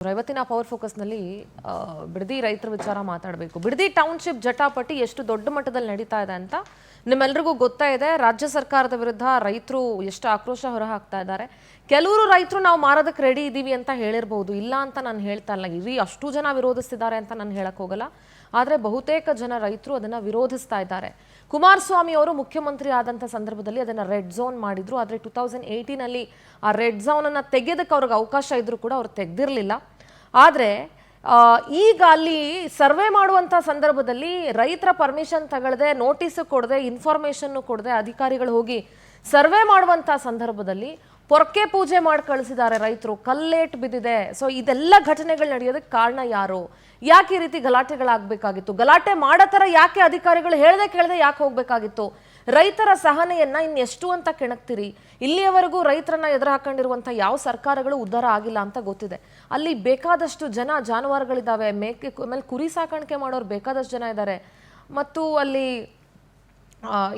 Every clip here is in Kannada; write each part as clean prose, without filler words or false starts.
ಇವತ್ತಿನ ಪವರ್ ಫೋಕಸ್ನಲ್ಲಿ ಬಿಡದಿ ರೈತರ ವಿಚಾರ ಮಾತಾಡಬೇಕು. ಬಿಡದಿ ಟೌನ್ಶಿಪ್ ಜಟಾಪಟಿ ಎಷ್ಟು ದೊಡ್ಡ ಮಟ್ಟದಲ್ಲಿ ನಡೀತಾ ಇದೆ ಅಂತ ನಿಮ್ಮೆಲ್ಲರಿಗೂ ಗೊತ್ತಾ ಇದೆ. ರಾಜ್ಯ ಸರ್ಕಾರದ ವಿರುದ್ಧ ರೈತರು ಎಷ್ಟು ಆಕ್ರೋಶ ಹೊರಹಾಕ್ತಾ ಇದ್ದಾರೆ. ಕೆಲವರು ರೈತರು ನಾವು ಮಾರೋದಕ್ಕೆ ರೆಡಿ ಇದ್ದೀವಿ ಅಂತ ಹೇಳಿರಬಹುದು, ಇಲ್ಲ ಅಂತ ನಾನು ಹೇಳ್ತಾ ಇಲ್ಲ. ಇಡೀ ಅಷ್ಟು ಜನ ವಿರೋಧಿಸ್ತಿದ್ದಾರೆ ಅಂತ ನಾನು ಹೇಳಕ್ ಹೋಗಲ್ಲ. ಆದರೆ ಬಹುತೇಕ ಜನ ರೈತರು ಅದನ್ನ ವಿರೋಧಿಸ್ತಾ ಇದ್ದಾರೆ. ಕುಮಾರಸ್ವಾಮಿ ಅವರು ಮುಖ್ಯಮಂತ್ರಿ ಆದಂಥ ಸಂದರ್ಭದಲ್ಲಿ ಅದನ್ನು ರೆಡ್ ಝೋನ್ ಮಾಡಿದ್ರು. ಆದರೆ 2018 ಆ ರೆಡ್ ಝೋನನ್ನು ತೆಗೆಯೋದಕ್ಕೆ ಅವ್ರಿಗೆ ಅವಕಾಶ ಇದ್ರೂ ಕೂಡ ಅವ್ರು ತೆಗೆದಿರಲಿಲ್ಲ. ಆದರೆ ಈಗ ಅಲ್ಲಿ ಸರ್ವೆ ಮಾಡುವಂಥ ಸಂದರ್ಭದಲ್ಲಿ ರೈತರ ಪರ್ಮಿಷನ್ ತಗೊಳ್ಳದೆ, ನೋಟಿಸು ಕೊಡದೆ, ಇನ್ಫಾರ್ಮೇಷನ್ನು ಕೊಡದೆ ಅಧಿಕಾರಿಗಳು ಹೋಗಿ ಸರ್ವೆ ಮಾಡುವಂಥ ಸಂದರ್ಭದಲ್ಲಿ ಪೊರ್ಕೆ ಪೂಜೆ ಮಾಡಿ ಕಳಿಸಿದ್ದಾರೆ ರೈತರು. ಕಲ್ಲೇಟ್ ಬಿದ್ದಿದೆ. ಸೊ ಇದೆಲ್ಲ ಘಟನೆಗಳು ನಡೆಯೋದಕ್ಕೆ ಕಾರಣ ಯಾರು? ಯಾಕೆ ಈ ರೀತಿ ಗಲಾಟೆಗಳಾಗಬೇಕಾಗಿತ್ತು? ಗಲಾಟೆ ಮಾಡೋ ಥರ ಯಾಕೆ ಅಧಿಕಾರಿಗಳು ಹೇಳ್ದೆ ಕೇಳದೆ ಯಾಕೆ ಹೋಗ್ಬೇಕಾಗಿತ್ತು? ರೈತರ ಸಹನೆಯನ್ನ ಇನ್ನೆಷ್ಟು ಅಂತ ಕೆಣಕ್ತಿರಿ? ಇಲ್ಲಿಯವರೆಗೂ ರೈತರನ್ನ ಎದುರು ಹಾಕೊಂಡಿರುವಂಥ ಯಾವ ಸರ್ಕಾರಗಳು ಉದ್ಧಾರ ಆಗಿಲ್ಲ ಅಂತ ಗೊತ್ತಿದೆ. ಅಲ್ಲಿ ಬೇಕಾದಷ್ಟು ಜನ ಜಾನುವಾರುಗಳಿದ್ದಾವೆ, ಆಮೇಲೆ ಕುರಿ ಸಾಕಾಣಿಕೆ ಮಾಡೋರು ಬೇಕಾದಷ್ಟು ಜನ ಇದ್ದಾರೆ. ಮತ್ತು ಅಲ್ಲಿ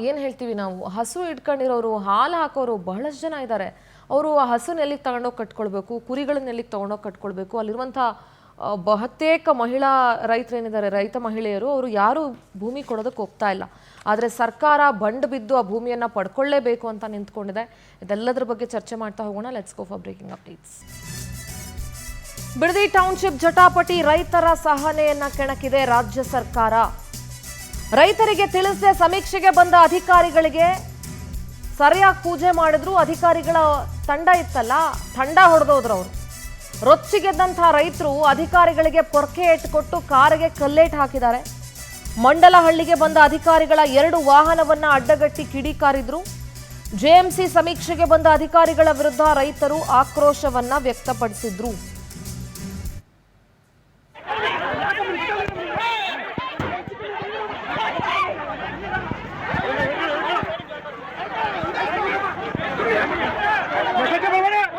ಏನು ಹೇಳ್ತೀವಿ ನಾವು, ಹಸು ಇಟ್ಕೊಂಡಿರೋರು, ಹಾಲು ಹಾಕೋರು ಬಹಳಷ್ಟು ಜನ ಇದ್ದಾರೆ. ಅವರು ಆ ಹಸುನ ಎಲ್ಲಿಗೆ ತಗೊಂಡೋಗಿ ಕಟ್ಕೊಳ್ಬೇಕು, ಕುರಿಗಳನ್ನ ಎಲ್ಲಿಗೆ ತಗೊಂಡೋಗಿ ಕಟ್ಕೊಳ್ಬೇಕು. ಅಲ್ಲಿರುವಂಥ ಬಹುತೇಕ ಮಹಿಳಾ ರೈತರೇನಿದ್ದಾರೆ, ರೈತ ಮಹಿಳೆಯರು, ಅವರು ಯಾರು ಭೂಮಿ ಕೊಡೋದಕ್ಕೆ ಹೋಗ್ತಾ ಇಲ್ಲ. ಆದರೆ ಸರ್ಕಾರ ಬಂಡ್ ಬಿದ್ದು ಆ ಭೂಮಿಯನ್ನು ಪಡ್ಕೊಳ್ಳೇಬೇಕು ಅಂತ ನಿಂತ್ಕೊಂಡಿದೆ. ಇದೆಲ್ಲದರ ಬಗ್ಗೆ ಚರ್ಚೆ ಮಾಡ್ತಾ ಹೋಗೋಣ. Let's go for breaking updates. Bidadi township ಜಟಾಪಟಿ ರೈತರ ಸಹನೆಯನ್ನ ಕೆಣಕಿದೆ ರಾಜ್ಯ ಸರ್ಕಾರ. ರೈತರಿಗೆ ತಿಳಿಸದೆ ಸಮೀಕ್ಷೆಗೆ ಬಂದ ಅಧಿಕಾರಿಗಳಿಗೆ ಸರಿಯಾಗಿ ಪೂಜೆ ಮಾಡಿದ್ರು. ಅಧಿಕಾರಿಗಳ ತಂಡ ಇತ್ತಲ್ಲ, ತಂಡ ಹೊಡೆದೋದ್ರು ಅವರು. ರೊಚ್ಚಿಗೆದ್ದಂತಹ ರೈತರು ಅಧಿಕಾರಿಗಳಿಗೆ ಪೊರ್ಕೆ ಕೊಟ್ಟು ಕಾರಿಗೆ ಕಲ್ಲೇಟ್ ಹಾಕಿದ್ದಾರೆ. ಮಂಡಲಹಳ್ಳಿಗೆ ಬಂದ ಅಧಿಕಾರಿಗಳ 2 ವಾಹನವನ್ನ ಅಡ್ಡಗಟ್ಟಿ ಕಿಡಿಕಾರಿದ್ರು. ಜೆಎಂಸಿ ಸಮೀಕ್ಷೆಗೆ ಬಂದ ಅಧಿಕಾರಿಗಳ ವಿರುದ್ಧ ರೈತರು ಆಕ್ರೋಶವನ್ನ ವ್ಯಕ್ತಪಡಿಸಿದ್ರು.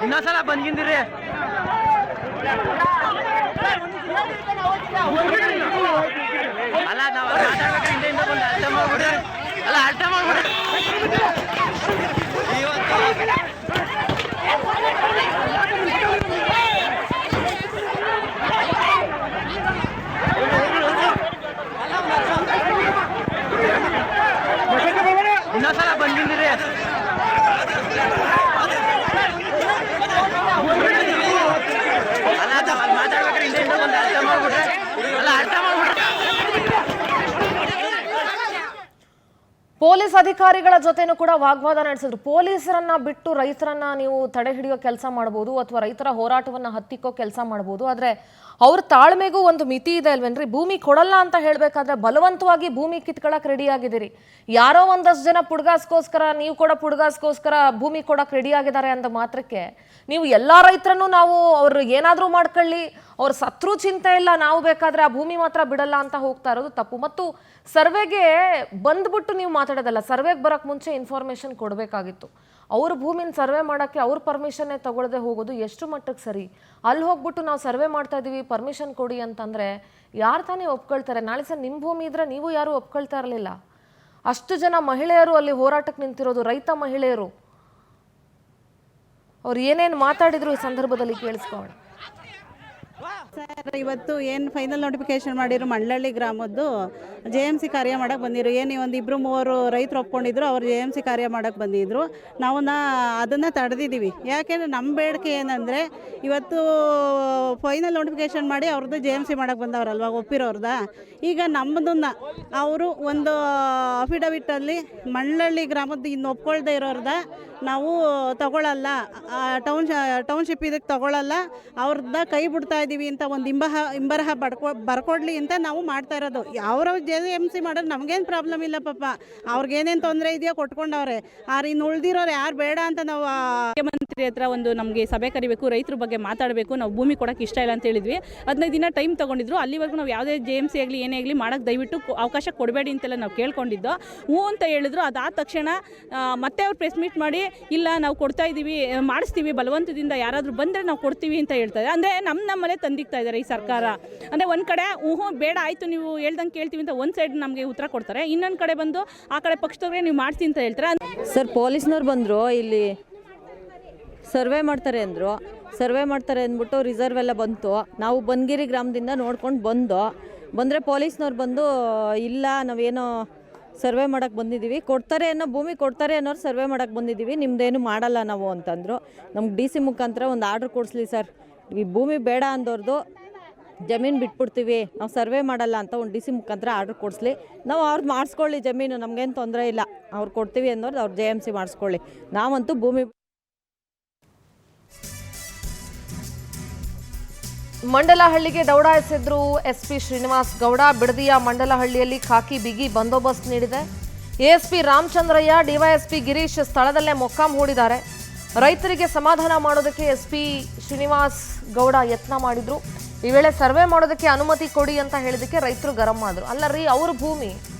ಇನ್ನೊಂದ್ಸಲ ಬಂದ್ಗಿಂದಿರಿ. ಅಲ್ಲ ನಾವು ಮಾತಾಡ್ಬೇಕಂತ ಬಂದು ಅರ್ಥ ಮಾಡ್ಬಿಡ್ರಿ. ಅಲ್ಲ ಅರ್ಥ ಮಾಡ್ಬಿಡ್ರಿ. ಇನ್ನೊಂದ್ಸಲ ಬಂದ್ಗಿಂದಿರಿ. ಪೊಲೀಸ್ ಅಧಿಕಾರಿಗಳ ಜೊತೆನೂ ಕೂಡ ವಾಗ್ವಾದ ನಡೆಸಿದ್ರು. ಪೊಲೀಸರನ್ನ ಬಿಟ್ಟು ರೈತರನ್ನ ನೀವು ತಡೆ ಹಿಡಿಯೋ ಕೆಲಸ ಮಾಡಬಹುದು, ಅಥವಾ ರೈತರ ಹೋರಾಟವನ್ನ ಹತ್ತಿಕ್ಕೋ ಕೆಲಸ ಮಾಡಬಹುದು. ಆದ್ರೆ ಅವ್ರ ತಾಳ್ಮೆಗೂ ಒಂದು ಮಿತಿ ಇದೆ ಅಲ್ವೇನ್ರಿ? ಭೂಮಿ ಕೊಡಲ್ಲ ಅಂತ ಹೇಳ್ಬೇಕಾದ್ರೆ ಬಲವಂತವಾಗಿ ಭೂಮಿ ಕಿತ್ಕೊಳಕ್ ರೆಡಿ ಆಗಿದ್ದೀರಿ. ಯಾರೋ ಒಂದಷ್ಟು ಜನ ಪುಡ್ಗಾಸ್ಗೋಸ್ಕರ, ನೀವು ಕೂಡ ಪುಡ್ಗಾಸ್ಗೋಸ್ಕರ ಭೂಮಿ ಕೊಡಕ್ ರೆಡಿ ಆಗಿದ್ದಾರೆ ಅಂದ ಮಾತ್ರಕ್ಕೆ ನೀವು ಎಲ್ಲಾ ರೈತರನ್ನು ನಾವು ಅವ್ರು ಏನಾದ್ರೂ ಮಾಡ್ಕೊಳ್ಳಿ, ಅವ್ರ ಸತ್ರು ಚಿಂತೆ ಇಲ್ಲ, ನಾವು ಬೇಕಾದ್ರೆ ಆ ಭೂಮಿ ಮಾತ್ರ ಬಿಡಲ್ಲ ಅಂತ ಹೋಗ್ತಾ ಇರೋದು ತಪ್ಪು. ಮತ್ತು ಸರ್ವೆಗೆ ಬಂದ್ಬಿಟ್ಟು ನೀವು ಮಾತಾಡೋದಲ್ಲ, ಸರ್ವೆಗೆ ಬರೋಕ್ಕೆ ಮುಂಚೆ ಇನ್ಫಾರ್ಮೇಷನ್ ಕೊಡಬೇಕಾಗಿತ್ತು. ಅವ್ರ ಭೂಮಿನ ಸರ್ವೆ ಮಾಡೋಕ್ಕೆ ಅವ್ರ ಪರ್ಮಿಷನ್ನೇ ತಗೊಳ್ಳದೆ ಹೋಗೋದು ಎಷ್ಟು ಮಟ್ಟಕ್ಕೆ ಸರಿ? ಅಲ್ಲಿ ಹೋಗ್ಬಿಟ್ಟು ನಾವು ಸರ್ವೆ ಮಾಡ್ತಾ ಇದ್ದೀವಿ, ಪರ್ಮಿಷನ್ ಕೊಡಿ ಅಂತಂದರೆ ಯಾರು ತಾನೇ ಒಪ್ಕೊಳ್ತಾರೆ? ನಾಳೆ ಸರ್ ನಿಮ್ಮ ಭೂಮಿ ಇದ್ರೆ ನೀವು ಯಾರು ಒಪ್ಕೊಳ್ತಾ ಇರಲಿಲ್ಲ. ಅಷ್ಟು ಜನ ಮಹಿಳೆಯರು ಅಲ್ಲಿ ಹೋರಾಟಕ್ಕೆ ನಿಂತಿರೋದು, ರೈತ ಮಹಿಳೆಯರು. ಅವ್ರು ಏನೇನು ಮಾತಾಡಿದ್ರು ಈ ಸಂದರ್ಭದಲ್ಲಿ ಕೇಳಿಸ್ಕೊಳ್ಳೋಣ. ಸರ್, ಇವತ್ತು ಏನು ಫೈನಲ್ ನೋಟಿಫಿಕೇಶನ್ ಮಾಡಿದ್ರು ಮಂಡಲಹಳ್ಳಿ ಗ್ರಾಮದ್ದು JMC ಕಾರ್ಯ ಮಾಡೋಕ್ಕೆ ಬಂದಿದ್ರು. ಏನು ಒಂದು 2-3 ರೈತರು ಒಪ್ಕೊಂಡಿದ್ರು, ಅವ್ರು JMC ಕಾರ್ಯ ಮಾಡೋಕ್ಕೆ ಬಂದಿದ್ರು. ನಾವು ಅದನ್ನು ತಡೆದಿದ್ದೀವಿ. ಯಾಕೆಂದರೆ ನಮ್ಮ ಬೇಡಿಕೆ ಏನಂದರೆ, ಇವತ್ತು ಫೈನಲ್ ನೋಟಿಫಿಕೇಶನ್ ಮಾಡಿ ಅವ್ರದ್ದು JMC ಮಾಡೋಕ್ಕೆ ಬಂದವರಲ್ವ, ಒಪ್ಪಿರೋರ್ದ. ಈಗ ನಮ್ಮದನ್ನು ಅವರು ಒಂದು ಅಫಿಡವಿಟಲ್ಲಿ ಮಂಡಲಹಳ್ಳಿ ಗ್ರಾಮದ್ದು ಇನ್ನು ಒಪ್ಕೊಳ್ದೇ ಇರೋರ್ದ ನಾವು ತಗೊಳ್ಳಲ್ಲ, ಟೌನ್ಶಿಪ್ ಇದಕ್ಕೆ ತಗೊಳ್ಳಲ್ಲ, ಅವ್ರದ್ದು ಕೈ ಬಿಡ್ತಾ ಇದ್ದೀವಿ ಅಂತ ಒಂದು ಇಂಬರಹ ಬರ್ಕೊಡ್ಲಿ ಅಂತ ನಾವು ಮಾಡ್ತಾ ಇರೋದು. ಅವ್ರ JMC ಮಾಡೋದು ನಮಗೇನು ಪ್ರಾಬ್ಲಮ್ ಇಲ್ಲ ಪಾಪ, ಅವ್ರಿಗೇನೇನು ತೊಂದರೆ ಇದೆಯೋ ಕೊಟ್ಕೊಂಡವ್ರೆ. ಆದ್ರೆ ಇನ್ನು ಉಳ್ದಿರೋರು ಯಾರು ಬೇಡ ಅಂತ ನಾವು ಮುಖ್ಯಮಂತ್ರಿ ಹತ್ರ ಒಂದು ನಮಗೆ ಸಭೆ ಕರಿಬೇಕು, ರೈತರ ಬಗ್ಗೆ ಮಾತಾಡಬೇಕು, ನಾವು ಭೂಮಿ ಕೊಡೋಕ್ಕೆ ಇಷ್ಟ ಇಲ್ಲ ಅಂತ ಹೇಳಿದ್ವಿ. 15 ದಿನ ಟೈಮ್ ತೊಗೊಂಡಿದ್ರು. ಅಲ್ಲಿವರೆಗೂ ನಾವು ಯಾವುದೇ JMC ಆಗಲಿ ಏನೇ ಆಗಲಿ ಮಾಡೋಕ್ಕೆ ದಯವಿಟ್ಟು ಅವಕಾಶ ಕೊಡಬೇಡಿ ಅಂತೆಲ್ಲ ನಾವು ಕೇಳ್ಕೊಂಡಿದ್ದು. ಹ್ಞೂ ಅಂತ ಹೇಳಿದ್ರು. ಅದಾದ ತಕ್ಷಣ ಮತ್ತೆ ಅವ್ರು ಪ್ರೆಸ್ ಮೀಟ್ ಮಾಡಿ, ಇಲ್ಲ ನಾವು ಕೊಡ್ತಾ ಇದ್ದೀವಿ, ಮಾಡಿಸ್ತೀವಿ, ಬಲವಂತದಿಂದ ಯಾರಾದರೂ ಬಂದರೆ ನಾವು ಕೊಡ್ತೀವಿ ಅಂತ ಹೇಳ್ತಾರೆ. ಅಂದರೆ ನಮ್ಮಲ್ಲೇ ತಂದಿಕ್ತಾ ಇದ್ದಾರೆ ಈ ಸರ್ಕಾರ. ಅಂದರೆ ಒಂದು ಕಡೆ ಹ್ಞೂ ಬೇಡ ಆಯಿತು ನೀವು ಹೇಳ್ದಂಗೆ ಕೇಳ್ತೀವಿ ಅಂತ ಒಂದು ಸೈಡ್ ನಮಗೆ ಉತ್ತರ ಕೊಡ್ತಾರೆ, ಇನ್ನೊಂದು ಕಡೆ ಬಂದು ಆ ಕಡೆ ಪಕ್ಷದವ್ರಿಗೆ ನೀವು ಮಾಡ್ತೀನಿ ಅಂತ ಹೇಳ್ತಾರೆ. ಸರ್, ಪೊಲೀಸ್ನವ್ರು ಬಂದರು, ಇಲ್ಲಿ ಸರ್ವೆ ಮಾಡ್ತಾರೆ ಅಂದರು. ಸರ್ವೆ ಮಾಡ್ತಾರೆ ಅಂದ್ಬಿಟ್ಟು ರಿಸರ್ವ್ ಎಲ್ಲ ಬಂತು. ನಾವು ಬನ್ಗಿರಿ ಗ್ರಾಮದಿಂದ ನೋಡ್ಕೊಂಡು ಬಂದರೆ ಪೊಲೀಸ್ನವ್ರು ಬಂದು ಇಲ್ಲ ನಾವೇನೋ ಸರ್ವೆ ಮಾಡೋಕ್ಕೆ ಬಂದಿದ್ದೀವಿ, ಕೊಡ್ತಾರೆ ಅನ್ನೋ ಭೂಮಿ ಕೊಡ್ತಾರೆ ಅನ್ನೋರು ಸರ್ವೆ ಮಾಡೋಕ್ಕೆ ಬಂದಿದ್ದೀವಿ, ನಿಮ್ಮದೇನು ಮಾಡಲ್ಲ ನಾವು ಅಂತಂದರು. ನಮ್ಗೆ ಡಿ ಸಿ ಮುಖಾಂತರ ಒಂದು ಆರ್ಡ್ರ್ ಕೊಡಿಸ್ಲಿ ಸರ್, ಈ ಭೂಮಿ ಬೇಡ ಅಂದವ್ರದ್ದು ಜಮೀನು ಬಿಟ್ಬಿಡ್ತೀವಿ, ನಾವು ಸರ್ವೆ ಮಾಡಲ್ಲ ಅಂತ ಒಂದು ಡಿ ಸಿ ಮುಖಾಂತರ ಆರ್ಡ್ರ್ ಕೊಡಿಸ್ಲಿ. ನಾವು ಅವ್ರು ಮಾಡಿಸ್ಕೊಳ್ಳಿ ಜಮೀನು, ನಮಗೇನು ತೊಂದರೆ ಇಲ್ಲ, ಅವ್ರು ಕೊಡ್ತೀವಿ ಅನ್ನೋರು ಅವ್ರು JMC ಮಾಡಿಸ್ಕೊಳ್ಳಿ, ನಾವಂತೂ ಭೂಮಿ. ಮಂಡಲಹಳ್ಳಿಗೆ ದೌಡಾಯಿಸಿದ್ರು SP ಶ್ರೀನಿವಾಸ್ ಗೌಡ. ಬಿಡದಿಯ ಮಂಡಲಹಳ್ಳಿಯಲ್ಲಿ ಖಾಕಿ ಬಿಗಿ ಬಂದೋಬಸ್ತ್ ನೀಡಿದೆ. ASP ರಾಮಚಂದ್ರಯ್ಯ, DYSP ಗಿರೀಶ್ ಸ್ಥಳದಲ್ಲೇ ಮೊಕ್ಕಾಂ ಹೂಡಿದ್ದಾರೆ. ರೈತರಿಗೆ ಸಮಾಧಾನ ಮಾಡೋದಕ್ಕೆ SP ಶ್ರೀನಿವಾಸ್ ಗೌಡ ಯತ್ನ ಮಾಡಿದ್ರು. ಈ ವೇಳೆ ಸರ್ವೆ ಮಾಡೋದಕ್ಕೆ ಅನುಮತಿ ಕೊಡಿ ಅಂತ ಹೇಳಿದಕ್ಕೆ ರೈತರು ಗರಂ ಆದ್ರು. ಅಲ್ಲ ರೀ, ಅವ್ರ ಭೂಮಿ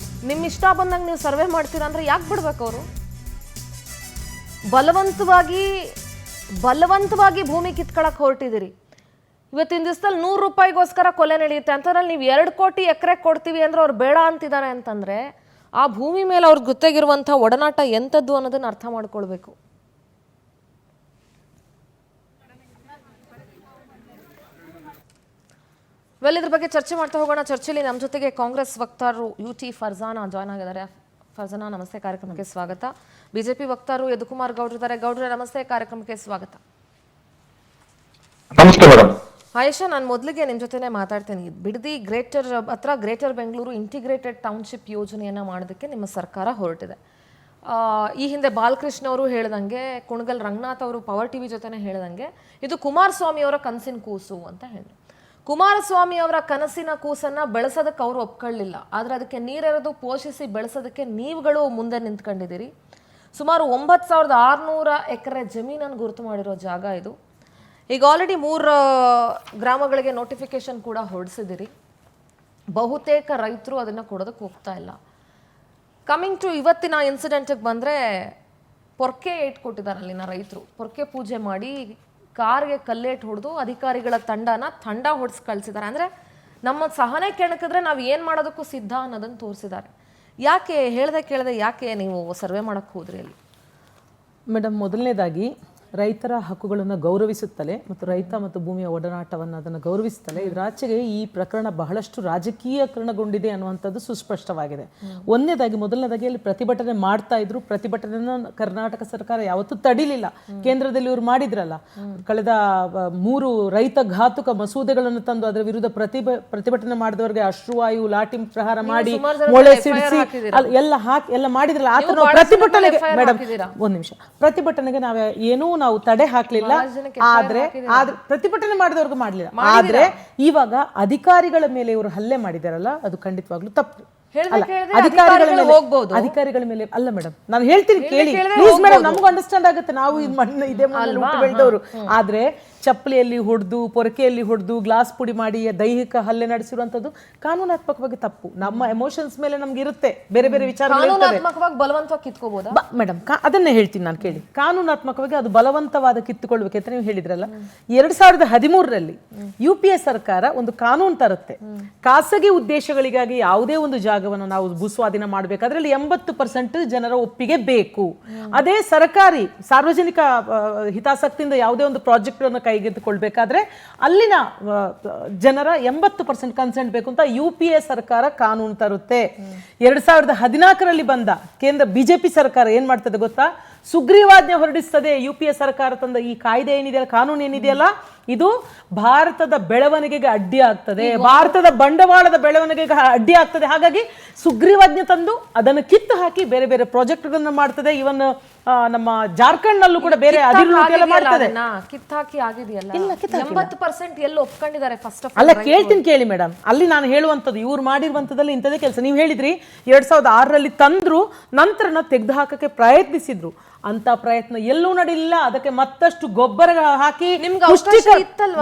ನಿಮ್ಮ ಇಷ್ಟ ಬಂದಂಗೆ ನೀವು ಸರ್ವೆ ಮಾಡ್ತೀರಾ ಅಂದ್ರೆ ಯಾಕೆ ಬಿಡ್ಬೇಕು ಅವರು? ಬಲವಂತವಾಗಿ ಭೂಮಿ ಕಿತ್ಕೊಳಕ್ ಹೊರಟಿದ್ದೀರಿ. ಇವತ್ತಿನ ದಿವಸದಲ್ಲಿ 100 ರೂಪಾಯಿಗೋಸ್ಕರ ಕೊಲೆ ನಡೆಯುತ್ತೆ ಅಂತಂದ್ರಲ್ಲಿ ನೀವು 2 ಕೋಟಿ ಎಕರೆ ಕೊಡ್ತೀವಿ ಅಂದ್ರೆ ಅವ್ರು ಬೇಡ ಅಂತಿದ್ದಾರೆ ಅಂತಂದ್ರೆ ಆ ಭೂಮಿ ಮೇಲೆ ಅವ್ರಿಗೆ ಗೊತ್ತಾಗಿರುವಂಥ ಒಡನಾಟ ಎಂಥದ್ದು ಅನ್ನೋದನ್ನ ಅರ್ಥ ಮಾಡ್ಕೊಳ್ಬೇಕು. ಇದ್ರ ಬಗ್ಗೆ ಚರ್ಚೆ ಮಾಡ್ತಾ ಹೋಗೋಣ. ಚರ್ಚೆಯಲ್ಲಿ ನಮ್ಮ ಜೊತೆಗೆ ಕಾಂಗ್ರೆಸ್ ವಕ್ತಾರರು UT ಫರ್ಜಾನಾ ಜಾಯ್ನ್ ಆಗಿದ್ದಾರೆ. ಫರ್ಜಾನಾ, ನಮಸ್ತೆ, ಕಾರ್ಯಕ್ರಮಕ್ಕೆ ಸ್ವಾಗತ. ಬಿಜೆಪಿ ವಕ್ತಾರರು ಯದುಕುಮಾರ್ ಗೌಡ್ರು ಇದ್ದಾರೆ. ಗೌಡ್ರೆ ನಮಸ್ತೆ, ಕಾರ್ಯಕ್ರಮಕ್ಕೆ ಸ್ವಾಗತ. ನಮಸ್ತೆ ಮೇಡಮ್. ಆಯೇಷಾ, ನಾನು ಮೊದಲಿಗೆ ನಿಮ್ಮ ಜೊತೆನೇ ಮಾತಾಡ್ತೇನೆ. Bidadi greater Bengaluru integrated township ಯೋಜನೆಯನ್ನು ಮಾಡೋದಕ್ಕೆ ನಿಮ್ಮ ಸರ್ಕಾರ ಹೊರಟಿದೆ. ಈ ಹಿಂದೆ ಬಾಲಕೃಷ್ಣ ಅವರು ಹೇಳ್ದಂಗೆ, ಕುಣಗಲ್ ರಂಗನಾಥ್ ಅವರು ಪವರ್ TV ಜೊತೆನೇ ಹೇಳ್ದಂಗೆ ಇದು ಕುಮಾರಸ್ವಾಮಿ ಅವರ ಕನಸಿನ ಕೂಸು ಅಂತ ಹೇಳಿದ್ರು. ಕುಮಾರಸ್ವಾಮಿ ಅವರ ಕನಸಿನ ಕೂಸನ್ನು ಬೆಳೆಸೋದಕ್ಕೆ ಅವರು ಒಪ್ಕೊಳ್ಳಿಲ್ಲ, ಆದರೆ ಅದಕ್ಕೆ ನೀರೆರೆದು ಪೋಷಿಸಿ ಬೆಳೆಸೋದಕ್ಕೆ ನೀವುಗಳು ಮುಂದೆ ನಿಂತ್ಕೊಂಡಿದ್ದೀರಿ. ಸುಮಾರು 9600 ಎಕರೆ ಜಮೀನನ್ನು ಗುರುತು ಮಾಡಿರೋ ಜಾಗ ಇದು. ಈಗ ಆಲ್ರೆಡಿ 3 ಗ್ರಾಮಗಳಿಗೆ ನೋಟಿಫಿಕೇಶನ್ ಕೂಡ ಹೊರಡಿಸಿದಿರಿ. ಬಹುತೇಕ ರೈತರು ಅದನ್ನು ಕೊಡೋದಕ್ಕೆ ಹೋಗ್ತಾ ಇಲ್ಲ. ಕಮಿಂಗ್ ಟು ಇವತ್ತಿನ ಇನ್ಸಿಡೆಂಟಿಗೆ ಬಂದರೆ, ಪೊರ್ಕೆ ಇಟ್ಕೊಟ್ಟಿದ್ದಾರೆ ಅಲ್ಲಿನ ರೈತರು. ಪೊರ್ಕೆ ಪೂಜೆ ಮಾಡಿ ಕಾರ್ಗೆ ಕಲ್ಲೇಟ್ ಹೊಡೆದು ಅಧಿಕಾರಿಗಳ ತಂಡ ಹೊಡೆಸಿ ಕಳಿಸಿದ್ದಾರೆ. ಅಂದರೆ ನಮ್ಮ ಸಹನೆ ಕೆಣಕಿದ್ರೆ ನಾವು ಏನು ಮಾಡೋದಕ್ಕೂ ಸಿದ್ಧ ಅನ್ನೋದನ್ನು ತೋರಿಸಿದ್ದಾರೆ. ಯಾಕೆ ಕೇಳದೆ ಯಾಕೆ ನೀವು ಸರ್ವೆ ಮಾಡೋಕ್ಕೆ ಹೋದ್ರಿ ಅಲ್ಲಿ? ಮೇಡಮ್, ಮೊದಲನೇದಾಗಿ ರೈತರ ಹಕ್ಕುಗಳನ್ನು ಗೌರವಿಸುತ್ತಲೇ ಮತ್ತು ರೈತ ಮತ್ತು ಭೂಮಿಯ ಒಡನಾಟವನ್ನು ಅದನ್ನು ಗೌರವಿಸುತ್ತಲೇ ಇದರಾಚೆಗೆ ಈ ಪ್ರಕರಣ ಬಹಳಷ್ಟು ರಾಜಕೀಯಕರಣಗೊಂಡಿದೆ ಅನ್ನುವಂಥದ್ದು ಸುಸ್ಪಷ್ಟವಾಗಿದೆ. ಮೊದಲನೇದಾಗಿ ಅಲ್ಲಿ ಪ್ರತಿಭಟನೆ ಮಾಡ್ತಾ ಇದ್ರು. ಪ್ರತಿಭಟನೆಯನ್ನು ಕರ್ನಾಟಕ ಸರ್ಕಾರ ಯಾವತ್ತೂ ತಡಿಲಿಲ್ಲ. ಕೇಂದ್ರದಲ್ಲಿ ಇವರು ಮಾಡಿದ್ರಲ್ಲ, ಕಳೆದ 3 ರೈತ ಘಾತುಕ ಮಸೂದೆಗಳನ್ನು ತಂದು ಅದರ ವಿರುದ್ಧ ಪ್ರತಿಭಟನೆ ಮಾಡಿದವರಿಗೆ ಅಶ್ರುವಾಯು, ಲಾಠಿ ಪ್ರಹಾರ ಮಾಡಿ, ಮೊಳೆ ಸಿಡಿಸಿ ಎಲ್ಲ ಮಾಡಿದ್ರಲ್ಲ. ಆ ಥರ ಪ್ರತಿಭಟನೆಗೆ ಮೇಡಮ್, ಒಂದು ನಿಮಿಷ, ಪ್ರತಿಭಟನೆಗೆ ನಾವು ತಡೆ ಹಾಕ್ಲಿಲ್ಲ. ಆದ್ರೆ ಪ್ರತಿಭಟನೆ ಮಾಡಿದವ್ರಿಗೂ ಮಾಡ್ಲಿಲ್ಲ. ಆದ್ರೆ ಇವಾಗ ಅಧಿಕಾರಿಗಳ ಮೇಲೆ ಇವರು ಹಲ್ಲೆ ಮಾಡಿದಾರಲ್ಲ, ಅದು ಖಂಡಿತವಾಗ್ಲೂ ತಪ್ಪು. ಅಧಿಕಾರಿಗಳ ಮೇಲೆ ಅಲ್ಲ ಮೇಡಮ್, ನಾನು ಹೇಳ್ತೀನಿ ಕೇಳಿ ಪ್ಲೀಸ್ ಮೇಡಮ್, ನಮಗೂ ಅಂಡರ್ಸ್ಟ್ಯಾಂಡ್ ಆಗುತ್ತೆ, ನಾವು ಇದೇ ಮಣ್ಣಲ್ಲಿ ಹುಟ್ಟು ಬೆಳೆದವರು. ಆದ್ರೆ ಚಪ್ಪಲಿಯಲ್ಲಿ ಹೊಡೆದು, ಪೊರಕೆಯಲ್ಲಿ ಹೊಡೆದು, ಗ್ಲಾಸ್ ಪುಡಿ ಮಾಡಿ ದೈಹಿಕ ಹಲ್ಲೆ ನಡೆಸಿರುವಂತದ್ದು ಕಾನೂನಾತ್ಮಕವಾಗಿ ತಪ್ಪು. ನಮ್ಮ ಎಮೋಷನ್ಸ್ ಮೇಲೆ ನಮ್ಗೆ ಇರುತ್ತೆ, ಬೇರೆ ಬೇರೆ ವಿಚಾರಗಳು ಬಲವಂತವಾಗಿ ಕಿತ್ಕೋಬಹುದಾ ಮೇಡಮ್? ಅದನ್ನೇ ಹೇಳ್ತೀನಿ ನಾನು, ಕೇಳಿ. ಕಾನೂನಾತ್ಮಕವಾಗಿ ಅದು ಬಲವಂತವಾದ ಕಿತ್ತುಕೊಳ್ಬೇಕಂತ ನೀವು ಹೇಳಿದ್ರಲ್ಲ. 2013ರಲ್ಲಿ UPA ಸರ್ಕಾರ ಒಂದು ಕಾನೂನು ತರುತ್ತೆ. ಖಾಸಗಿ ಉದ್ದೇಶಗಳಿಗಾಗಿ ಯಾವುದೇ ಒಂದು ಜಾಗವನ್ನು ನಾವು ಭೂಸ್ವಾಧೀನ ಮಾಡಬೇಕು, ಅದರಲ್ಲಿ 80% ಜನರ ಒಪ್ಪಿಗೆ ಬೇಕು. ಅದೇ ಸಾರ್ವಜನಿಕ ಹಿತಾಸಕ್ತಿಯಿಂದ ಯಾವುದೇ ಒಂದು ಪ್ರಾಜೆಕ್ಟ್ ಅನ್ನು ಕೈಗೆತ್ತಿಕೊಳ್ಬೇಕಾದ್ರೆ ಅಲ್ಲಿನ ಜನರ 80% ಕನ್ಸೆಂಟ್ ಬೇಕು ಅಂತ UPA ಸರ್ಕಾರ ಕಾನೂನು ತರುತ್ತೆ. 2014ರಲ್ಲಿ ಬಂದ ಕೇಂದ್ರ ಬಿಜೆಪಿ ಸರ್ಕಾರ ಏನ್ ಮಾಡ್ತದೆ ಗೊತ್ತಾ? ಸುಗ್ರೀವಾಜ್ಞೆ ಹೊರಡಿಸ್ತದೆ. UPA ಸರ್ಕಾರ ತಂದ ಈ ಕಾಯ್ದೆ ಏನಿದೆಯಲ್ಲ, ಕಾನೂನು ಏನಿದೆಯಲ್ಲ, ಇದು ಭಾರತದ ಬೆಳವಣಿಗೆಗೆ ಅಡ್ಡಿ ಆಗ್ತದೆ, ಭಾರತದ ಬಂಡವಾಳದ ಬೆಳವಣಿಗೆಗೆ ಅಡ್ಡಿ ಆಗ್ತದೆ. ಹಾಗಾಗಿ ಸುಗ್ರೀವಾಜ್ಞೆ ತಂದು ಅದನ್ನು ಕಿತ್ತು ಹಾಕಿ ಬೇರೆ ಬೇರೆ ಪ್ರಾಜೆಕ್ಟ್ಗಳನ್ನ ಮಾಡ್ತದೆ. ಇವನ್ ನಮ್ಮ ಜಾರ್ಖಂಡ್ ನಲ್ಲೂ ಕೂಡ ಬೇರೆ ಮಾಡ್ತದೆ. ಕಿತ್ತಾಕಿ ಆಗಿದೆಯಲ್ಲ, 80% ಎಲ್ಲ ಒಪ್ಕೊಂಡಿದ್ದಾರೆ. ಫಸ್ಟ್ ಆಫ್ ಅಲ್ಲ, ಕೇಳ್ತೀನಿ ಕೇಳಿ ಮೇಡಮ್, ಅಲ್ಲಿ ನಾನು ಹೇಳುವಂಥದ್ದು ಇವ್ರು ಮಾಡಿರುವಂಥದ್ದಲ್ಲಿ ಇಂಥದೇ ಕೆಲಸ. ನೀವು ಹೇಳಿದ್ರಿ 2006ರಲ್ಲಿ ತಂದ್ರು, ನಂತರ ತೆಗೆದು ಹಾಕಕ್ಕೆ ಪ್ರಯತ್ನಿಸಿದ್ರು. ಅಂತ ಪ್ರಯತ್ನ ಎಲ್ಲೂ ನಡೀಲಿಲ್ಲ. ಅದಕ್ಕೆ ಮತ್ತಷ್ಟು ಗೊಬ್ಬರ ಹಾಕಿ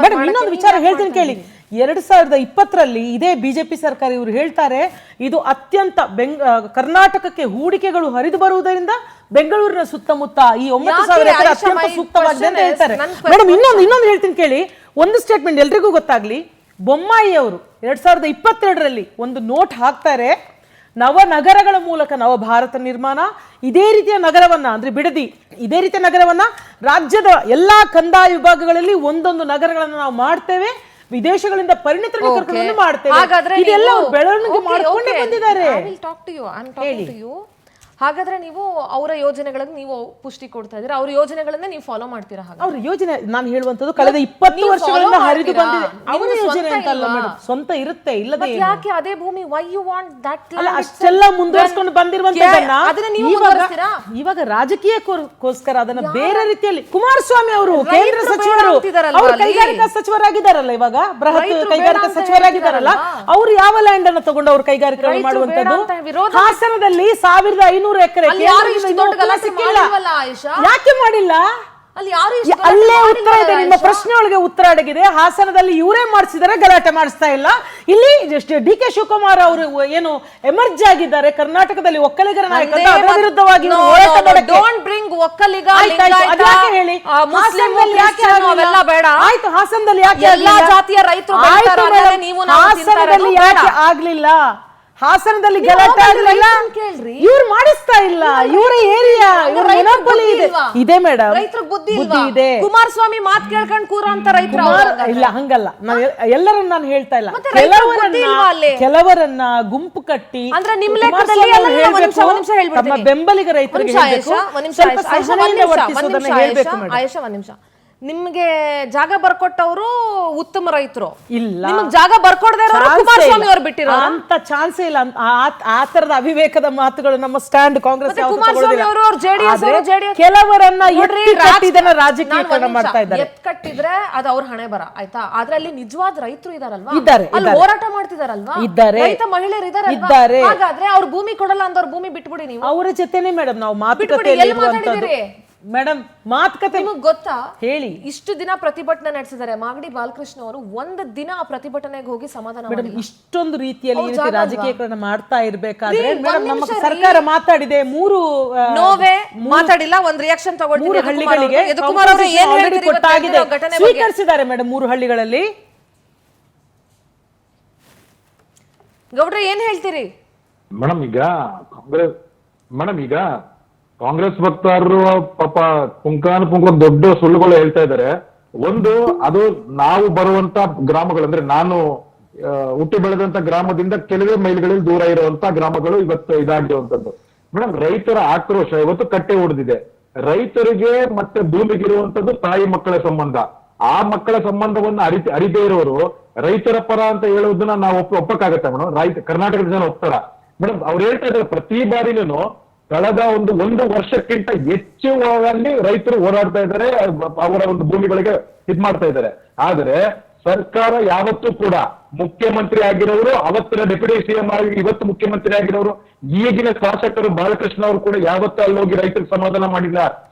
ಮೇಡಮ್, ಇನ್ನೊಂದು ವಿಚಾರ ಹೇಳ್ತೀನಿ ಕೇಳಿ. 2020ರಲ್ಲಿ ಇದೇ ಬಿಜೆಪಿ ಸರ್ಕಾರ ಇವರು ಹೇಳ್ತಾರೆ, ಇದು ಅತ್ಯಂತ ಕರ್ನಾಟಕಕ್ಕೆ ಹೂಡಿಕೆಗಳು ಹರಿದು ಬರುವುದರಿಂದ ಬೆಂಗಳೂರಿನ ಸುತ್ತಮುತ್ತ ಈ 9,000 ಎಕರೆ ಅತ್ಯಂತ ಸೂಕ್ತವಾಗಿದೆ ಅಂತ ಹೇಳ್ತಾರೆ. ಮೇಡಮ್, ಇನ್ನೊಂದು ಹೇಳ್ತೀನಿ ಕೇಳಿ. ಒಂದು ಸ್ಟೇಟ್ಮೆಂಟ್ ಎಲ್ರಿಗೂ ಗೊತ್ತಾಗ್ಲಿ. ಬೊಮ್ಮಾಯಿ ಅವರು 2022ರಲ್ಲಿ ಒಂದು ನೋಟ್ ಹಾಕ್ತಾರೆ. ನವನಗರಗಳ ಮೂಲಕ ನವ ಭಾರತ ನಿರ್ಮಾಣ, ಇದೇ ರೀತಿಯ ನಗರವನ್ನ ಅಂದ್ರೆ ಬಿಡದಿ, ಇದೇ ರೀತಿಯ ನಗರವನ್ನ ರಾಜ್ಯದ ಎಲ್ಲಾ ಕಂದಾಯ ವಿಭಾಗಗಳಲ್ಲಿ ಒಂದೊಂದು ನಗರಗಳನ್ನ ನಾವು ಮಾಡ್ತೇವೆ, ವಿದೇಶಗಳಿಂದ ಪರಿಣಿತರನ್ನು ಕರ್ಕೊಂಡು ಮಾಡ್ತೇವೆ. ಹಾಗಾದ್ರೆ ಇದೆಲ್ಲ ಬೆಳವಣಿಗೆ ಮಾಡ್ಕೊಂಡೇ ಬಂದಿದ್ದಾರೆ. ಹಾಗಾದ್ರೆ ನೀವು ಅವರ ಯೋಜನೆಗಳಿಗೆ ನೀವು ಪುಷ್ಟಿ ಕೊಡ್ತಾ ಇದ್ದೀರಾ, ಅವ್ರ ಯೋಜನೆಗಳನ್ನ ನೀವು ಫಾಲೋ ಮಾಡ್ತೀರಾ? ಅವ್ರ ಯೋಜನೆ ನಾನು ಹೇಳುವಂತದ್ದು ಕಳೆದ 20 ವರ್ಷಗಳಿಂದ ಹರಿದು ಬಂದಿದೆ. ಅವರ ಯೋಜನೆ ಅಂತ ಅಲ್ಲ ಮೇಡಮ್, ಸ್ವಂತ ಇರುತ್ತೆ, ಇಲ್ಲದೆ ಯಾಕೆ ಅದೇ ಭೂಮಿ ವೈ ಯು ವಾಂಟ್ ದಟ್ ಅಲ್ಲ ಅಷ್ಟೆಲ್ಲ ಮುಂದುವರಿಸಿಕೊಂಡು ಬಂದಿರುವಂತದ್ದನ್ನ ಇವಾಗ ರಾಜಕೀಯಕ್ಕೋಸ್ಕರ ಅದನ್ನ ಬೇರೆ ರೀತಿಯಲ್ಲಿ ಕುಮಾರಸ್ವಾಮಿ ಅವರು ಕೇಂದ್ರ ಸಚಿವರು, ಅವರು ಕೈಗಾರಿಕಾ ಸಚಿವರಾಗಿದ್ದಾರಲ್ಲ, ಇವಾಗ ಬೃಹತ್ ಕೈಗಾರಿಕಾ ಸಚಿವರಾಗಿದ್ದಾರಲ್ಲ, ಅವರು ಯಾವ ಲ್ಯಾಂಡ್ ಅನ್ನ ತಗೊಂಡು ಅವ್ರು ಕೈಗಾರಿಕೆ ಮಾಡುವಂತದ್ದು? ಹಾಸನದಲ್ಲಿ 1500 ಎಕರೆ ಯಾಕೆ ಮಾಡಿಲ್ಲ? ಅಲ್ಲೇ ಉತ್ತರ ಇದೆ, ನಿಮ್ಮ ಪ್ರಶ್ನೆ ಒಳಗೆ ಉತ್ತರ ಅಡಗಿದೆ. ಹಾಸನದಲ್ಲಿ ಇವರೇ ಮಾಡಿಸಿದರೆ ಗಲಾಟೆ ಮಾಡಿಸ್ತಾ ಇಲ್ಲ. ಇಲ್ಲಿ ಡಿ ಕೆ ಶಿವಕುಮಾರ್ ಅವರು ಏನು ಎಮರ್ಜ್ ಆಗಿದ್ದಾರೆ ಕರ್ನಾಟಕದಲ್ಲಿ ಒಕ್ಕಲಿಗರ ನಾಯಕ, ಅದರ ವಿರುದ್ಧವಾಗಿ ಹೇಳಿ. ಆಯ್ತು, ಹಾಸನದಲ್ಲಿ ಯಾಕೆ ಹಾಸನದಲ್ಲಿ ಯಾಕೆ ಆಗ್ಲಿಲ್ಲ? ಹಾಸನದಲ್ಲಿ ಗಲಾಟೆ ಆಗಲಿಲ್ಲ, ಇವ್ರು ಮಾಡಿಸ್ತಾ ಇಲ್ಲ. ಇವರ ಏರಿಯಾ, ಇವರ ಮೊನೋಪೊಲಿ ಇದೆ ಮೇಡಮ್, ಬುದ್ಧಿ ಇದೆ. ಕುಮಾರಸ್ವಾಮಿ ಮಾತು ಕೇಳ್ಕೊಂಡು ಕೂರೋ ಅಂತ ರೈತರು ಇಲ್ಲ, ಹಂಗಲ್ಲ. ಎಲ್ಲರನ್ನ ನಾನು ಹೇಳ್ತಾ ಇಲ್ಲ, ಕೆಲವರನ್ನ ಗುಂಪು ಕಟ್ಟಿ ಅಂದ್ರೆ ನಿಮ್ ಲೆಕ್ಕದಲ್ಲಿ ತಮ್ಮ ಬೆಂಬಲಿಗ ರೈತರಿಗೆ ಆಯೇಷಾ ಒಂದ್ ನಿಮಿಷ, ನಿಮ್ಗೆ ಜಾಗ ಬರ್ಕೊಟ್ಟವರು ಉತ್ತಮ ರೈತರು ಇಲ್ಲ, ನಿಮ್ಗೆ ಜಾಗ ಬರ್ಕೊಡದೇ ಕುಮಾರಸ್ವಾಮಿ ಅವ್ರು ಬಿಟ್ಟಿರೋ ಅಂತ ಚಾನ್ಸೇ ಇಲ್ಲ. ಆ ತರದ ಅವಿವೇಕದ ಮಾತುಗಳು ನಮ್ಮ ಸ್ಟ್ಯಾಂಡ್ ಕಾಂಗ್ರೆಸ್ ಕೆಲವರನ್ನ ಇದನ್ನ ರಾಜಕೀಯಕರಣ ಮಾಡ್ತಾ ಇದ್ದಾರೆ. ಕಟ್ಟಿದ್ರೆ ಅದು ಅವ್ರ ಹಣೆ ಬರ ಆಯ್ತಾ, ಆದ್ರೆ ಅಲ್ಲಿ ನಿಜವಾದ ರೈತರು ಇದಾರಲ್ವಾ, ಇದ್ದಾರೆ, ಅಲ್ಲಿ ಹೋರಾಟ ಮಾಡ್ತಿದಾರಲ್ವಾ, ಇದ್ದಾರೆ, ರೈತ ಮಹಿಳೆಯರು ಇದ್ದಾರೆ. ಹಾಗಾದ್ರೆ ಅವ್ರ ಭೂಮಿ ಕೊಡಲ್ಲ ಅಂದವ್ರ ಭೂಮಿ ಬಿಟ್ಬಿಡಿ ನೀವು. ಅವರ ಜೊತೆನೆ ಮೇಡಮ್ ನಾವು ಮಾತುಕತೆ ಮೇಡಮ್ ಮಾತುಕತೆ ಗೊತ್ತಾ ಹೇಳಿ. ಇಷ್ಟು ದಿನ ಪ್ರತಿಭಟನೆ ನಡೆಸಿದ್ದಾರೆ ಮಾಗಡಿ ಬಾಲಕೃಷ್ಣ ಅವರು, ಒಂದು ದಿನ ಆ ಪ್ರತಿಭಟನೆಗೆ ಹೋಗಿ ಸಮಾಧಾನ ಮಾಡಿಲ್ಲ. ಇಷ್ಟೊಂದು ರೀತಿಯಲ್ಲಿ ರಾಜಕೀಯಕರಣ ಮಾಡ್ತಾ ಇರ್ಬೇಕಾದ್ರೆ ನಮ್ಮ ಸರ್ಕಾರ ಮಾತಾಡಿದೆ, 3 ನೋವೇ ಮಾತಾಡಿಲ್ಲ, ಒಂದು ರಿಯಾಕ್ಷನ್ ತಗೊಳ್ತೀವಿ. ಹಳ್ಳಿಗಳಿಗೆ ಸ್ವೀಕರಿಸಿದ್ದಾರೆ ಮೇಡಮ್ 3 ಹಳ್ಳಿಗಳಲ್ಲಿ. ಗೌಡ್ರೆ ಏನ್ ಹೇಳ್ತೀರಿ ಮೇಡಮ್? ಈಗ ಕಾಂಗ್ರೆಸ್ ವಕ್ತಾರರು ಪಾಪ ಪುಂಖ ದೊಡ್ಡ ಸುಳ್ಳುಗಳು ಹೇಳ್ತಾ ಇದ್ದಾರೆ. ಒಂದು, ಅದು ನಾವು ಬರುವಂತ ಗ್ರಾಮಗಳು, ಅಂದ್ರೆ ನಾನು ಹುಟ್ಟಿ ಬೆಳೆದಂತ ಗ್ರಾಮದಿಂದ ಕೆಲವೇ ಮೈಲ್ಗಳಲ್ಲಿ ದೂರ ಇರುವಂತ ಗ್ರಾಮಗಳು ಇವತ್ತು ಇದಾಗಿರುವಂತದ್ದು. ಮೇಡಮ್, ರೈತರ ಆಕ್ರೋಶ ಇವತ್ತು ಕಟ್ಟೆ ಹೊಡೆದಿದೆ. ರೈತರಿಗೆ ಮತ್ತೆ ಭೂಮಿಗಿರುವಂತದ್ದು ತಾಯಿ ಮಕ್ಕಳ ಸಂಬಂಧ. ಆ ಮಕ್ಕಳ ಸಂಬಂಧವನ್ನ ಅರಿದೇ ಇರೋರು ರೈತರ ಪರ ಅಂತ ಹೇಳೋದನ್ನ ನಾವು ಒಪ್ಪಕ್ಕಾಗತ್ತೆ ಮೇಡಮ್? ಕರ್ನಾಟಕದ ಜನ ಒಪ್ತಾರ ಮೇಡಮ್? ಅವ್ರು ಹೇಳ್ತಾ ಇದ್ದಾರೆ ಪ್ರತಿ ಬಾರಿನೂ ಕಳೆದ ಒಂದು ವರ್ಷಕ್ಕಿಂತ ಹೆಚ್ಚು ರೈತರು ಓಡಾಡ್ತಾ ಇದ್ದಾರೆ, ಅವರ ಒಂದು ಭೂಮಿಗಳಿಗೆ ಮಾಡ್ತಾ ಇದ್ದಾರೆ. ಆದ್ರೆ ಸರ್ಕಾರ ಯಾವತ್ತೂ ಕೂಡ ಮುಖ್ಯಮಂತ್ರಿ ಆಗಿರೋರು, ಅವತ್ತಿನ ಡೆಪ್ಯೂಟಿ ಸಿಎಂ ಆಗಿ ಇವತ್ತು ಮುಖ್ಯಮಂತ್ರಿ ಆಗಿರೋರು, ಈಗಿನ ಶಾಸಕರು ಬಾಲಕೃಷ್ಣ ಅವರು ಕೂಡ ಯಾವತ್ತೂ ಅಲ್ಲೋಗಿ ರೈತರಿಗೆ ಸಮಾಧಾನ ಮಾಡಿಲ್ಲ.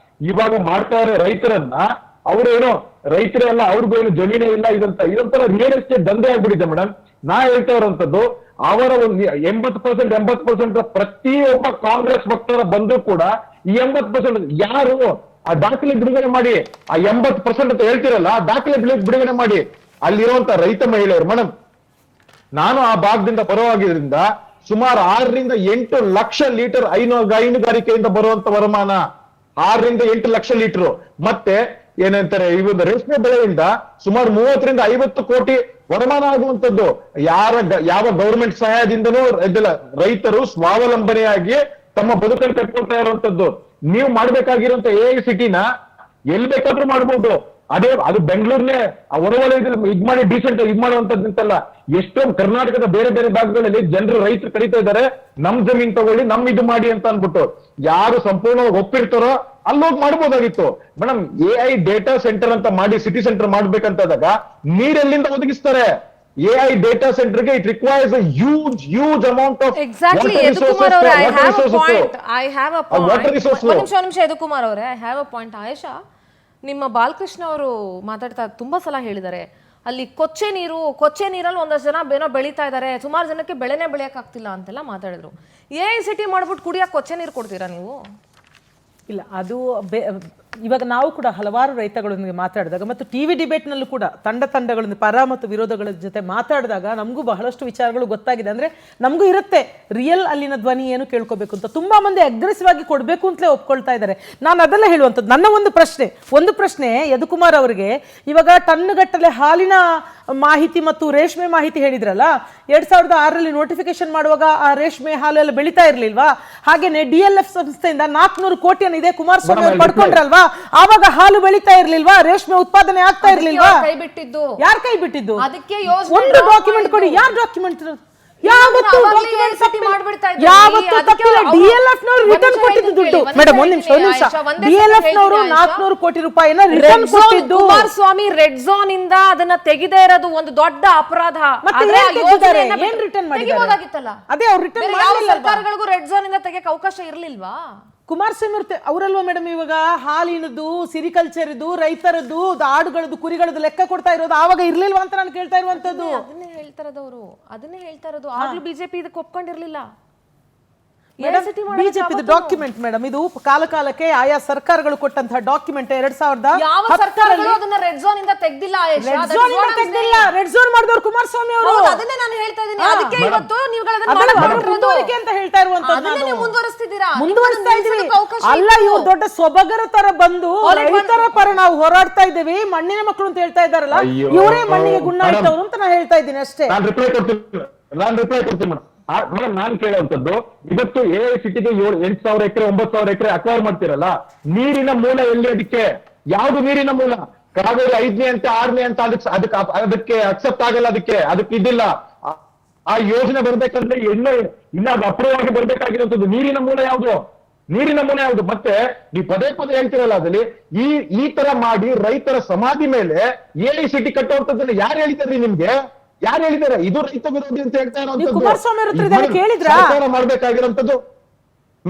ಇವಾಗ ಮಾಡ್ತಾ ಇರೋ ರೈತರನ್ನ ಅವ್ರೇನೋ ರೈತರೆಲ್ಲ ಅವ್ರಿಗೂ ಏನು ಜಮೀನೇ ಇಲ್ಲ, ಇದೊಂಥರ ರಿಯಲ್ ಎಸ್ಟೇಟ್ ದಂಧೆ ಆಗ್ಬಿಟ್ಟಿದೆ ಮೇಡಮ್. ನಾ ಹೇಳ್ತಾ ಇರೋಂಥದ್ದು, ಅವರ ಒಂದು 80% ಪ್ರತಿಯೊಬ್ಬ ಕಾಂಗ್ರೆಸ್ ವಕ್ತಾರ ಬಂದ್ರು ಕೂಡ ಈ 80% ಯಾರು ಆ ದಾಖಲೆ ಬಿಡುಗಡೆ ಮಾಡಿ, ಆ 80% ಅಂತ ಹೇಳ್ತಿರಲ್ಲ, ಆ ದಾಖಲೆ ಬಿಡುಗಡೆ ಮಾಡಿ. ಅಲ್ಲಿರುವಂತ ರೈತ ಮಹಿಳೆಯರು ಮೇಡಮ್, ನಾನು ಆ ಭಾಗದಿಂದ ಬರುವಾಗಿದ್ರಿಂದ ಸುಮಾರು 6 ರಿಂದ 8 ಲಕ್ಷ ಲೀಟರ್ ಹೈನುಗಾರಿಕೆಯಿಂದ ಬರುವಂತ ವರಮಾನ, 6 ರಿಂದ 8 ಲಕ್ಷ ಲೀಟರ್. ಮತ್ತೆ ಏನಂತಾರೆ, ಈ ಒಂದು ರೇಷ್ಮೆ ಬೆಳೆಯಿಂದ ಸುಮಾರು 30 ರಿಂದ 50 ಕೋಟಿ ವರಮಾನ ಆಗುವಂತದ್ದು. ಯಾವ ಗೌರ್ಮೆಂಟ್ ಸಹಾಯದಿಂದನೂ ರೈತರು ಸ್ವಾವಲಂಬನೆಯಾಗಿ ತಮ್ಮ ಬದುಕನ್ನು ಕಟ್ಕೊಳ್ತಾ ಇರುವಂತದ್ದು. ನೀವು ಮಾಡ್ಬೇಕಾಗಿರುವಂತ AICTನ ಎಲ್ಲಿ ಬೇಕಾದ್ರೂ ಮಾಡ್ಬೋದು. ಅದು ಬೆಂಗಳೂರ್ನೇ ಹೊರವಲಯದಲ್ಲಿ ಇದ್ ಮಾಡಿ ಡೀಸೆಂಟ್ ಮಾಡುವಂತದ್ದಂತಲ್ಲ. ಎಷ್ಟೊಂದು ಕರ್ನಾಟಕದ ಬೇರೆ ಬೇರೆ ಭಾಗಗಳಲ್ಲಿ ಜನರು ರೈತರು ಕರೀತಾ ಇದ್ದಾರೆ, ನಮ್ ಜಮೀನ್ ತಗೊಳ್ಳಿ, ನಮ್ ಇದು ಮಾಡಿ ಅಂತ ಅನ್ಬಿಟ್ಟು. ಯಾರು ಸಂಪೂರ್ಣವಾಗಿ ಒಪ್ಪಿರ್ತಾರೋ ಅಲ್ಲೋಗಿ ಮಾಡ್ಬೋದಾಗಿತ್ತು ಮೇಡಮ್. AI ಡೇಟಾ ಸೆಂಟರ್ ಅಂತ ಮಾಡಿ ಸಿಟಿ ಸೆಂಟರ್ ಮಾಡ್ಬೇಕಂತಾದಾಗ ನೀರೆಲ್ಲಿಂದ ಒದಗಿಸ್ತಾರೆ? AI ಡೇಟಾ ಸೆಂಟರ್ಗೆ it requires a huge amount of exactly. Yadukumar ಅವರೇ, ಐ ಹ್ಯಾವ್ ಅ ಪಾಯಿಂಟ್. ನಿಮಿಷ ಯದುಕುಮಾರ್ ಅವರೇ, I have a point. Ayesha, ನಿಮ್ಮ ಬಾಲಕೃಷ್ಣ ಅವರು ಮಾತಾಡ್ತಾ ತುಂಬಾ ಸಲ ಹೇಳಿದ್ದಾರೆ, ಅಲ್ಲಿ ಕೊಚ್ಚೆ ನೀರಲ್ಲಿ ಒಂದಷ್ಟು ಜನ ಏನೋ ಬೆಳೀತಾ ಇದ್ದಾರೆ, ಸುಮಾರು ಜನಕ್ಕೆ ಬೆಳೆನೇ ಬೆಳೆಯಕ್ ಆಗ್ತಿಲ್ಲ ಅಂತೆಲ್ಲ ಮಾತಾಡಿದ್ರು. AICT ಮಾಡ್ಬಿಟ್ಟು ಕುಡಿಯಕ್ಕೆ ಕೊಚ್ಚೆ ನೀರು ಕೊಡ್ತೀರಾ ನೀವು? ಇಲ್ಲ, ಅದು ಇವಾಗ ನಾವು ಕೂಡ ಹಲವಾರು ರೈತಗಳೊಂದಿಗೆ ಮಾತಾಡಿದಾಗ ಮತ್ತು ಟಿವಿ ಡಿಬೇಟ್ನಲ್ಲೂ ಕೂಡ ತಂಡಗಳೊಂದಿಗೆ ಪರ ಮತ್ತು ವಿರೋಧಗಳ ಜೊತೆ ಮಾತಾಡಿದಾಗ ನಮಗೂ ಬಹಳಷ್ಟು ವಿಚಾರಗಳು ಗೊತ್ತಾಗಿದೆ. ಅಂದರೆ ನಮಗೂ ಇರುತ್ತೆ ರಿಯಲ್ ಅಲ್ಲಿನ ಧ್ವನಿ ಏನು ಕೇಳ್ಕೋಬೇಕು ಅಂತ. ತುಂಬ ಮಂದಿ ಅಗ್ರೆಸಿವ್ ಆಗಿ ಕೊಡಬೇಕು ಅಂತಲೇ ಒಪ್ಕೊಳ್ತಾ ಇದ್ದಾರೆ. ನಾನು ಅದೆಲ್ಲ ಹೇಳುವಂಥದ್ದು. ನನ್ನ ಒಂದು ಪ್ರಶ್ನೆ ಯದುಕುಮಾರ್ ಅವರಿಗೆ, ಇವಾಗ ಟನ್ಗಟ್ಟಲೆ ಹಾಲಿನ ಮಾಹಿತಿ ಮತ್ತು ರೇಷ್ಮೆ ಮಾಹಿತಿ ಹೇಳಿದ್ರಲ್ಲ, 2006ರಲ್ಲಿ ನೋಟಿಫಿಕೇಶನ್ ಮಾಡುವಾಗ ಆ ರೇಷ್ಮೆ ಹಾಲು ಎಲ್ಲ ಬೆಳೀತಾ ಇರ್ಲಿಲ್ವಾ? ಹಾಗೇನೆ DLF ಸಂಸ್ಥೆಯಿಂದ 400 ಕೋಟಿಯನ್ನು ಇದೇ ಕುಮಾರಸ್ವಾಮಿ ಅವರು ಪಡ್ಕೊಂಡ್ರಲ್ವಾ? ಆವಾಗ ಹಾಲು ಬೆಳೀತಾ ಇರ್ಲಿಲ್ವಾ? ರೇಷ್ಮೆ ಉತ್ಪಾದನೆ ಆಗ್ತಾ ಇರ್ಲಿಲ್ವಾ? ಕೈ ಬಿಟ್ಟಿದ್ದು ಯಾರು ಕೈ ಬಿಟ್ಟಿದ್ದು? ಅದಕ್ಕೆ ಯೋಜನೆ ಒಂದು ಡಾಕ್ಯುಮೆಂಟ್ ಕೊಡಿ. ಯಾರು ಡಾಕ್ಯುಮೆಂಟ್? ಯಾವತ್ತು ತಪ್ಪಿಲ್ಲ. DLF ನವರು ರಿಟರ್ನ್ ಕೊಟ್ಟಿದ್ದು ದುಡ್ಡು. ಮೇಡಮ್ ಒಂದು ನಿಮಿಷ DLF ನವರು 400 ಕೋಟಿ ರೂಪಾಯಿನ ರಿಟರ್ನ್ ಕೊಟ್ಟಿದ್ದು. ಕುಮಾರಸ್ವಾಮಿ ರೆಡ್ ಝೋನ್ ಇಂದ ಅದನ್ನ ತೆಗೆದೇ ಇರೋದು ಒಂದು ದೊಡ್ಡ ಅಪರಾಧ. ಏನ್ ರಿಟರ್ನ್ ಮಾಡಿದಾರೆ? ಅದೇ ಅವ್ರು ರಿಟರ್ನ್ ಮಾಡಿಲ್ಲ. ಸರ್ಕಾರಗಳಿಗೂ ರೆಡ್ ಝೋನ್ ಇಂದ ತೆಗೆಯಕ್ಕೆ ಅವಕಾಶ ಇರ್ಲಿಲ್ವಾ? ಕುಮಾರಸ್ವಾಮಿ ಅವರಲ್ವಾ ಮೇಡಮ್ ಇವಾಗ ಹಾಲಿನದು, ಸಿರಿಕಲ್ಚರ್ ಇದು, ರೈತರದ್ದು, ಆಡುಗಳದ್ದು, ಕುರಿಗಳದ್ದು ಲೆಕ್ಕ ಕೊಡ್ತಾ ಇರೋದು? ಆವಾಗ ಇರ್ಲಿಲ್ವಾ ಅಂತ ನಾನು ಕೇಳ್ತಾ ಇರುವಂತದ್ದು. ಅದನ್ನೇ ಹೇಳ್ತಾ ಇರೋದು. ಆಗ್ಲೂ ಬಿಜೆಪಿ ಇದಕ್ಕೆ ಒಪ್ಕೊಂಡಿರ್ಲಿಲ್ಲ. ಬಿಜೆಪಿ ಡಾಕ್ಯುಮೆಂಟ್ ಮೇಡಮ್, ಇದು ಕಾಲಕ್ಕೆ ಆಯಾ ಸರ್ಕಾರಗಳು ಕೊಟ್ಟಂತಹ ಡಾಕ್ಯುಮೆಂಟ್. 2010 ಯಾವ ಸರ್ಕಾರಗಳು ಅದನ್ನ ರೆಡ್ ಝೋನ್ ಇಂದ ತೆಗ್ದಿಲ್ಲ. ರೆಡ್ ಝೋನ್ ಮಾಡಿದವರು ಕುಮಾರಸ್ವಾಮಿ ಅವರು. ಅದನ್ನೇ ನಾನು ಹೇಳ್ತಾ ಇದ್ದೀನಿ. ಅದಕ್ಕೆ ಇವತ್ತು ನೀವುಗಳನ್ನ ಮುಂದುವರಿಕೆ ಅಂತ ಹೇಳ್ತಾ ಇರುವಂತದ್ದು. ಮುಂದುವರಿಸ್ತಾ ಇದೀವಿ. ಅಲ್ಲ, ಇವ್ರು ದೊಡ್ಡ ಸೊಬಗರ ತರ ಬಂದು ರೈತರ ಪರ ನಾವು ಹೋರಾಡ್ತಾ ಇದ್ದೇವೆ, ಮಣ್ಣಿನ ಮಕ್ಕಳು ಅಂತ ಹೇಳ್ತಾ ಇದ್ದಾರಲ್ಲ, ಇವರೇ ಮಣ್ಣಿಗೆ ಗುಣ ಇಟ್ಟವರು ಅಂತ ನಾನು ಹೇಳ್ತಾ ಇದ್ದೀನಿ ಅಷ್ಟೇ. ನಾನು ರಿಪ್ಲೈ ಕೊಡ್ತೀನಿ ಮೇಡಮ್. ನಾನ್ ಕೇಳುವಂತದ್ದು, ಇವತ್ತು AICTಗೆ 8,000 ಎಕರೆ 9,000 ಎಕರೆ ಅಕ್ವೈರ್ ಮಾಡ್ತಿರಲ್ಲ, ನೀರಿನ ಮೂಲ ಎಲ್ಲಿ? ಅದಕ್ಕೆ ಯಾವ್ದು ನೀರಿನ ಮೂಲ? ಕಾವೇರಿ 5ನೇ ಅಂತ 6ನೇ ಅಂತ ಅದಕ್ಕೆ ಅಕ್ಸೆಪ್ಟ್ ಆಗಲ್ಲ. ಅದಕ್ಕೆ ಇದಿಲ್ಲ. ಆ ಯೋಜನೆ ಬರ್ಬೇಕಂದ್ರೆ ಇನ್ನ ಅದು ಅಪ್ರೂವ್ ಆಗಿ ಬರ್ಬೇಕಾಗಿರುವಂತದ್ದು. ನೀರಿನ ಮೂಲ ಯಾವ್ದು? ಮತ್ತೆ ನೀವು ಪದೇ ಹೇಳ್ತಿರಲ್ಲ, ಅದ್ರಲ್ಲಿ ಈ ತರ ಮಾಡಿ ರೈತರ ಸಮಾಧಿ ಮೇಲೆ AICT ಕಟ್ಟುವಂತದ್ದನ್ನ ಯಾರು ಹೇಳಿದಾರ್ರಿ ನಿಮ್ಗೆ? ಯಾರು ಹೇಳಿದಾರೆ? ಇದು ರೈತ ವಿರೋಧಿ ಅಂತ ಹೇಳ್ತಾ ಇರೋದು. ಮಾಡ್ಬೇಕಾಗಿರೋಂಥದ್ದು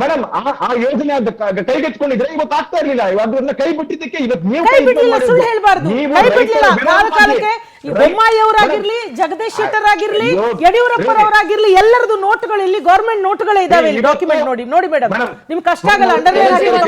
ಮೇಡಮ್. ಆ ಯೋಜನೆ ಕೈಗೆಚ್ಕೊಂಡಿದ್ರೆ ಇವತ್ತು ಆಗ್ತಾ ಇರ್ಲಿಲ್ಲ. ಅದನ್ನ ಕೈ ಬಿಟ್ಟಿದ್ದಕ್ಕೆ ಇವತ್ತು ಬೊಮ್ಮಾಯಿ ಅವರಾಗಿರ್ಲಿ, ಜಗದೀಶ್ ಶೆಟ್ಟರ್ ಆಗಿರ್ಲಿ, ಯಡಿಯೂರಪ್ಪರವರಾಗಿರ್ಲಿ, ಎಲ್ಲರದು ನೋಟುಗಳು ಇಲ್ಲಿ ಗವರ್ಮೆಂಟ್ ನೋಟುಗಳೇ ಇದಾವೆ. ಡಾಕ್ಯುಮೆಂಟ್ ನೋಡಿ ಮೇಡಮ್, ನಿಮ್ಗೆ ಕಷ್ಟ ಆಗಲ್ಲ.